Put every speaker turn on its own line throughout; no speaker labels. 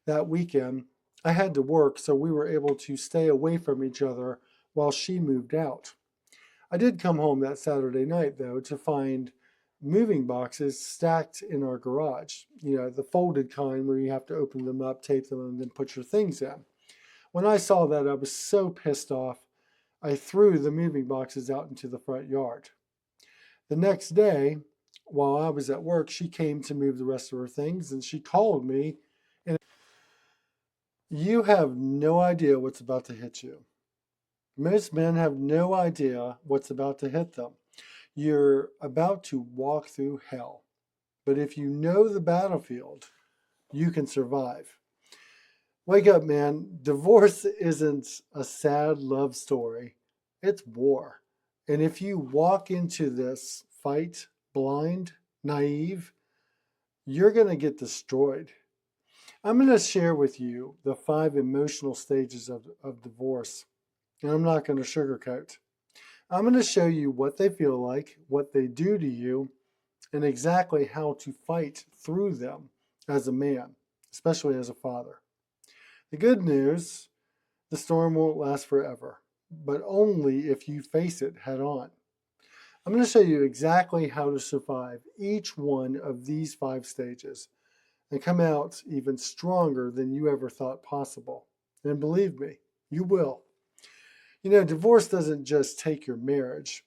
that weekend, I had to work, so we were able to stay away from each other while she moved out. I did come home that Saturday night, though, to find moving boxes stacked in our garage. The folded kind where you have to open them up, tape them, and then put your things in. When I saw that, I was so pissed off, I threw the moving boxes out into the front yard. The next day, while I was at work, she came to move the rest of her things and she called me. And you have no idea what's about to hit you. Most men have no idea what's about to hit them. You're about to walk through hell. But if you know the battlefield, you can survive. Wake up, man. Divorce isn't a sad love story, it's war. And if you walk into this fight blind, naive, you're going to get destroyed. I'm going to share with you the 5 emotional stages of divorce. And I'm not going to sugarcoat. I'm going to show you what they feel like, what they do to you, and exactly how to fight through them as a man, especially as a father. The good news, the storm won't last forever, but only if you face it head on. I'm going to show you exactly how to survive each one of these 5 stages and come out even stronger than you ever thought possible. And believe me, you will. Divorce doesn't just take your marriage.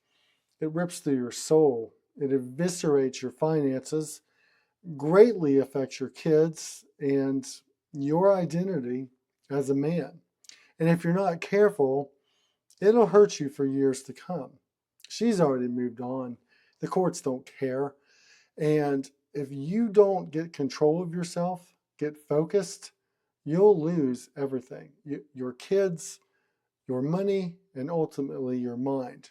It rips through your soul. It eviscerates your finances, greatly affects your kids and your identity as a man. And if you're not careful, it'll hurt you for years to come. She's already moved on. The courts don't care. And if you don't get control of yourself, get focused, you'll lose everything. Your kids, your money, and ultimately your mind.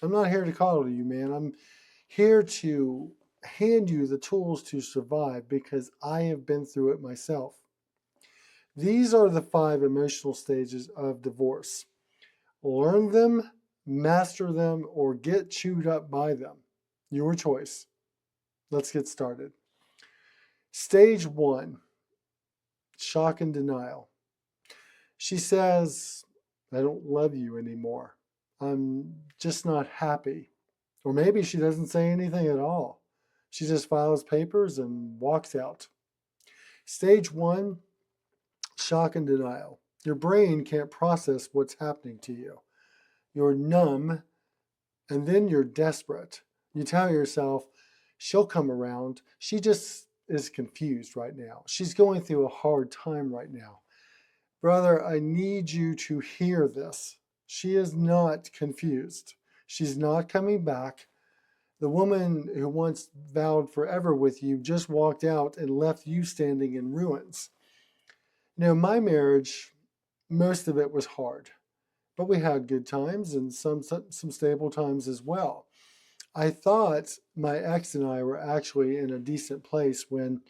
I'm not here to coddle you, man. I'm here to hand you the tools to survive because I have been through it myself. These are the 5 emotional stages of divorce. Learn them, master them, or get chewed up by them. Your choice. Let's get started. Stage 1, shock and denial. She says, I don't love you anymore. I'm just not happy. Or maybe she doesn't say anything at all. She just files papers and walks out. Stage 1, shock and denial. Your brain can't process what's happening to you. You're numb, and then you're desperate. You tell yourself, she'll come around. She just is confused right now. She's going through a hard time right now. Brother, I need you to hear this. She is not confused. She's not coming back. The woman who once vowed forever with you just walked out and left you standing in ruins. My marriage, most of it was hard, but we had good times and some stable times as well. I thought my ex and I were actually in a decent place when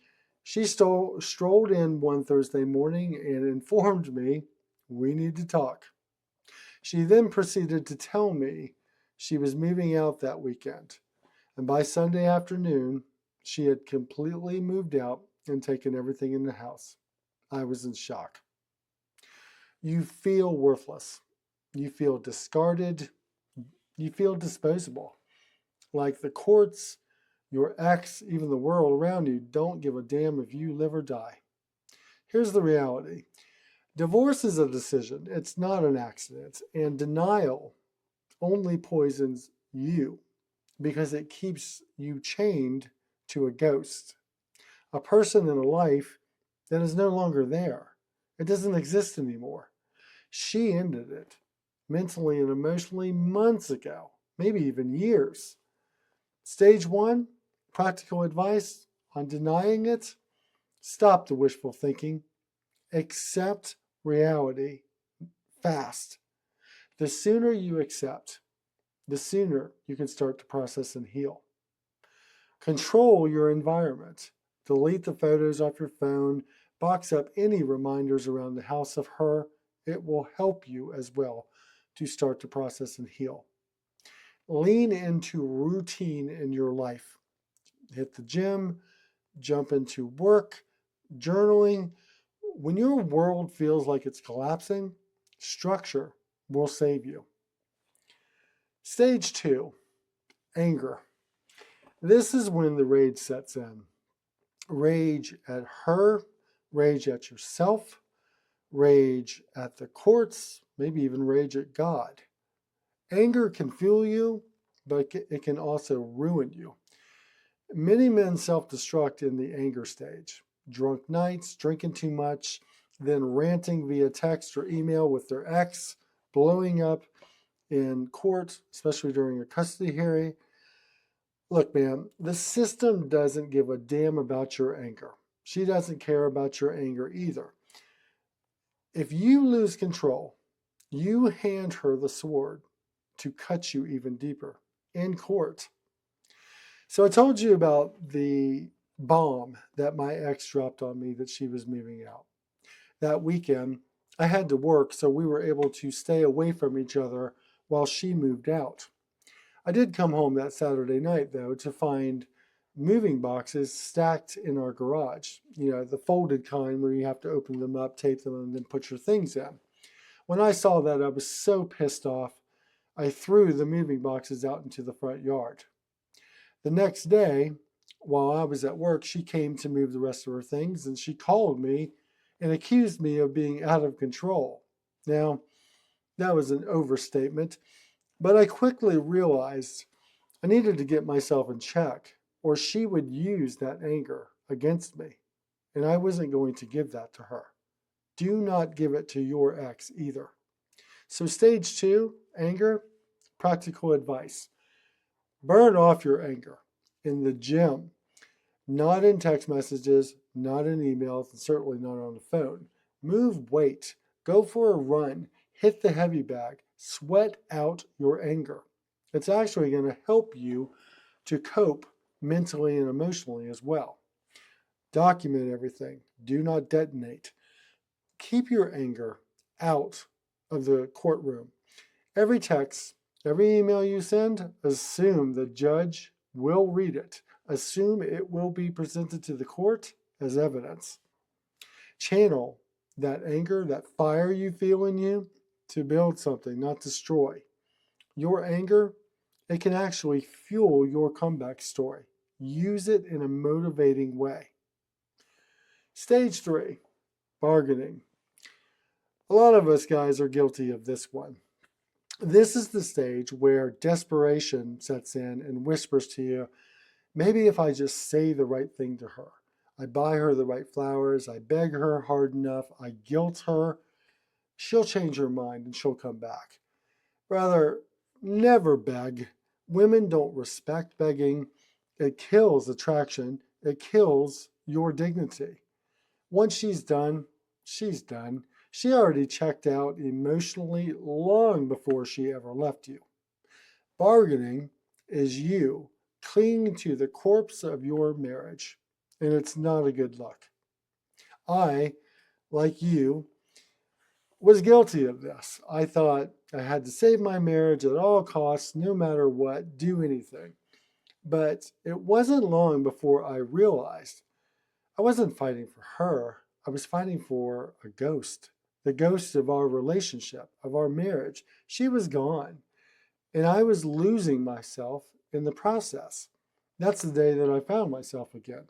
she strolled in one Thursday morning and informed me we need to talk. She then proceeded to tell me she was moving out that weekend. And by Sunday afternoon, she had completely moved out and taken everything in the house. I was in shock. You feel worthless. You feel discarded. You feel disposable. Like the courts, your ex, even the world around you don't give a damn if you live or die. Here's the reality. Divorce is a decision. It's not an accident. And denial only poisons you because it keeps you chained to a ghost, a person in a life that is no longer there. It doesn't exist anymore. She ended it mentally and emotionally months ago, maybe even years. Stage 1, practical advice on denying it. Stop the wishful thinking. Accept reality fast. The sooner you accept, the sooner you can start to process and heal. Control your environment. Delete the photos off your phone. Box up any reminders around the house of her. It will help you as well to start to process and heal. Lean into routine in your life. Hit the gym, jump into work, journaling, When your world feels like it's collapsing, structure will save you. Stage 2, anger. This is when the rage sets in. Rage at her, rage at yourself, rage at the courts, maybe even rage at God. Anger can fuel you, but it can also ruin you. Many men self-destruct in the anger stage. Drunk nights, drinking too much, then ranting via text or email with their ex, blowing up in court, especially during a custody hearing. Look, man, the system doesn't give a damn about your anger. She doesn't care about your anger either. If you lose control, you hand her the sword to cut you even deeper in court. So I told you about the bomb that my ex dropped on me that she was moving out. That weekend, I had to work, so we were able to stay away from each other while she moved out. I did come home that Saturday night, though, to find moving boxes stacked in our garage. You know, the folded kind where you have to open them up, tape them, and then put your things in. When I saw that, I was so pissed off, I threw the moving boxes out into the front yard. The next day, while I was at work, she came to move the rest of her things, and she called me and accused me of being out of control. Now, that was an overstatement, but I quickly realized I needed to get myself in check, or she would use that anger against me, and I wasn't going to give that to her. Do not give it to your ex either. So, stage 2, anger, practical advice. Burn off your anger in the gym, not in text messages, not in emails, and certainly not on the phone. Move weight, go for a run, hit the heavy bag, sweat out your anger. It's actually going to help you to cope mentally and emotionally as well. Document everything. Do not detonate. Keep your anger out of the courtroom. Every text, every email you send, assume the judge will read it. Assume it will be presented to the court as evidence. Channel that anger, that fire you feel in you to build something, not destroy. Your anger, it can actually fuel your comeback story. Use it in a motivating way. Stage 3, bargaining. A lot of us guys are guilty of this one. This is the stage where desperation sets in and whispers to you, maybe if I just say the right thing to her, I buy her the right flowers, I beg her hard enough, I guilt her, she'll change her mind and she'll come back. Rather, never beg. Women don't respect begging. It kills attraction. It kills your dignity. Once she's done, she's done. She already checked out emotionally long before she ever left you. Bargaining is you clinging to the corpse of your marriage, and it's not a good look. I, like you, was guilty of this. I thought I had to save my marriage at all costs, no matter what, do anything. But it wasn't long before I realized I wasn't fighting for her. I was fighting for a ghost, the ghost of our relationship, of our marriage. She was gone, and I was losing myself in the process. That's the day that I found myself again.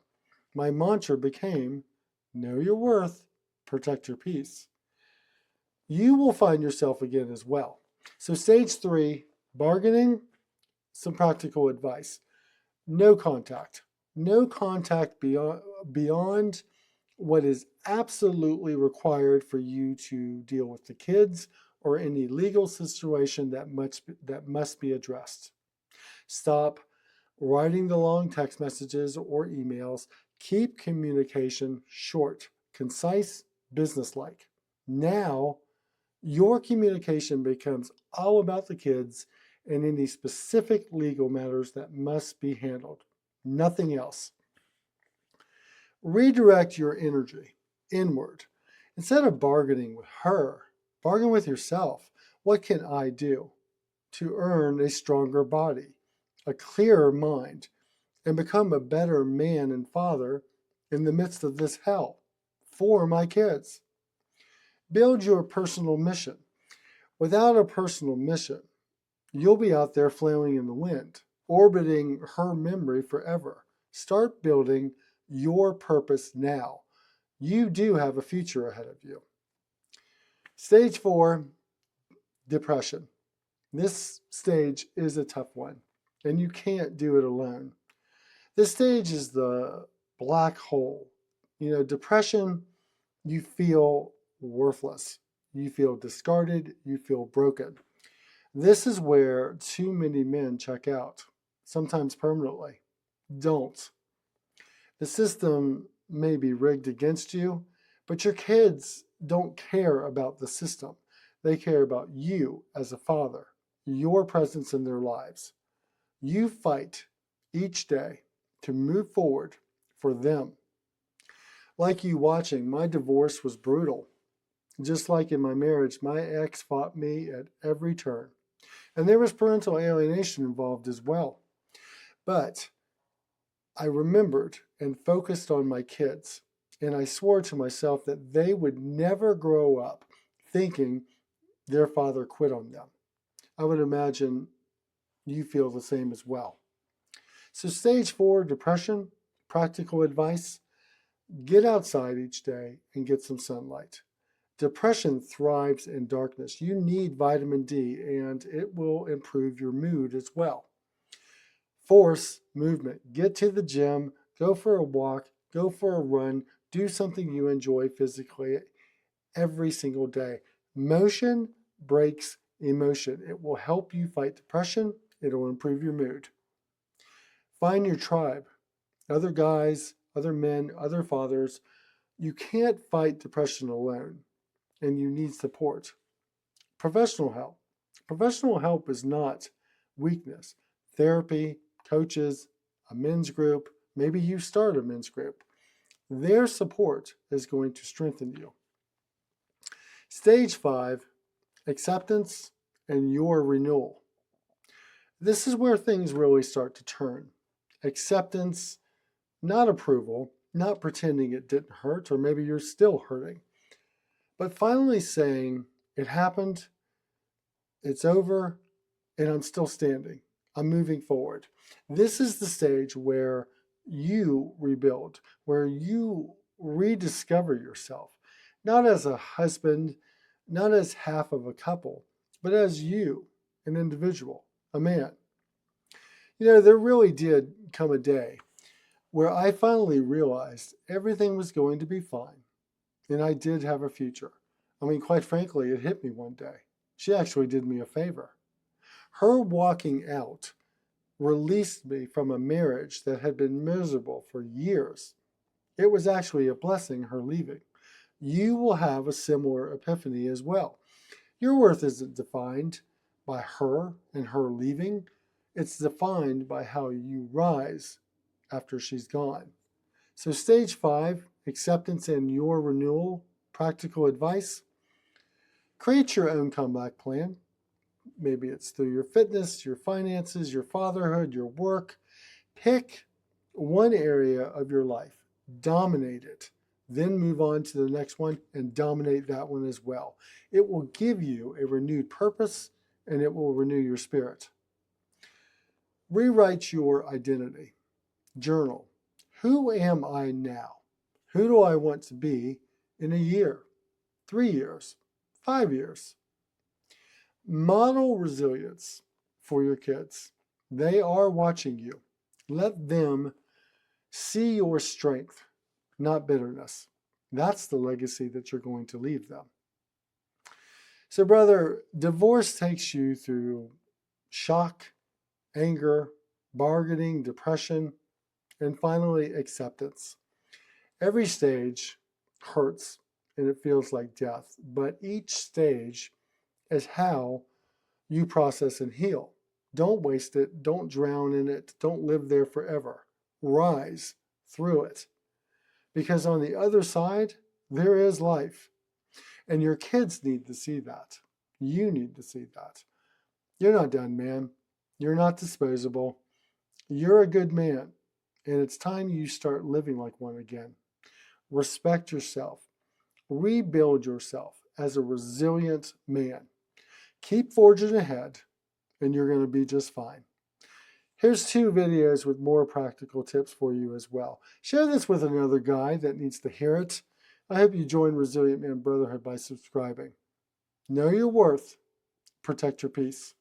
My mantra became, know your worth, protect your peace. You will find yourself again as well. So stage 3, bargaining, some practical advice. No contact. No contact beyond what is absolutely required for you to deal with the kids or any legal situation that must be addressed. Stop writing the long text messages or emails. Keep communication short, concise, businesslike. Now, your communication becomes all about the kids and any specific legal matters that must be handled. Nothing else. Redirect your energy inward. Instead of bargaining with her, bargain with yourself. What can I do to earn a stronger body, a clearer mind, and become a better man and father in the midst of this hell? for my kids. Build your personal mission. Without a personal mission, you'll be out there flailing in the wind, orbiting her memory forever. Start building your purpose now. You do have a future ahead of you. Stage 4, depression. This stage is a tough one, and you can't do it alone. This stage is the black hole. Depression, you feel worthless. You feel discarded. You feel broken. This is where too many men check out, sometimes permanently. Don't. The system may be rigged against you, but your kids don't care about the system. They care about you as a father, your presence in their lives. You fight each day to move forward for them. Like you watching, my divorce was brutal. Just like in my marriage, my ex fought me at every turn. And there was parental alienation involved as well. But I remembered and focused on my kids. And I swore to myself that they would never grow up thinking their father quit on them. I would imagine you feel the same as well. So stage 4, depression, practical advice, get outside each day and get some sunlight. Depression thrives in darkness. You need vitamin D and it will improve your mood as well. Force movement. Get to the gym, go for a walk, go for a run, do something you enjoy physically every single day. Motion breaks emotion. It will help you fight depression. It'll improve your mood. Find your tribe. Other guys, other men, other fathers. You can't fight depression alone, and you need support. Professional help. Professional help is not weakness. Therapy, coaches, a men's group, maybe you start a men's group. Their support is going to strengthen you. Stage 5, acceptance and your renewal. This is where things really start to turn. Acceptance, not approval, not pretending it didn't hurt, or maybe you're still hurting, but finally saying, it happened, it's over, and I'm still standing. I'm moving forward. This is the stage where you rebuild, where you rediscover yourself, not as a husband, not as half of a couple, but as you, an individual, a man. There really did come a day where I finally realized everything was going to be fine, and I did have a future. I mean, quite frankly, it hit me one day. She actually did me a favor. Her walking out released me from a marriage that had been miserable for years. It was actually a blessing, her leaving. You will have a similar epiphany as well. Your worth isn't defined by her and her leaving. It's defined by how you rise after she's gone. So stage 5, acceptance and your renewal, practical advice. Create your own comeback plan. Maybe it's through your fitness, your finances, your fatherhood, your work. Pick one area of your life, dominate it, then move on to the next one and dominate that one as well. It will give you a renewed purpose and it will renew your spirit. Rewrite your identity. Journal. Who am I now? Who do I want to be in a year, 3 years, 5 years? Model resilience for your kids. They are watching you. Let them see your strength, not bitterness. That's the legacy that you're going to leave them. So, brother, divorce takes you through shock, anger, bargaining, depression, and finally acceptance. Every stage hurts and it feels like death, but each stage is how you process and heal. Don't waste it. Don't drown in it. Don't live there forever. Rise through it. Because on the other side, there is life. And your kids need to see that. You need to see that. You're not done, man. You're not disposable. You're a good man. And it's time you start living like one again. respect yourself, rebuild yourself as a resilient man. Keep forging ahead, and you're going to be just fine. Here's 2 videos with more practical tips for you as well. Share this with another guy that needs to hear it. I hope you join Resilient Man Brotherhood by subscribing. Know your worth. Protect your peace.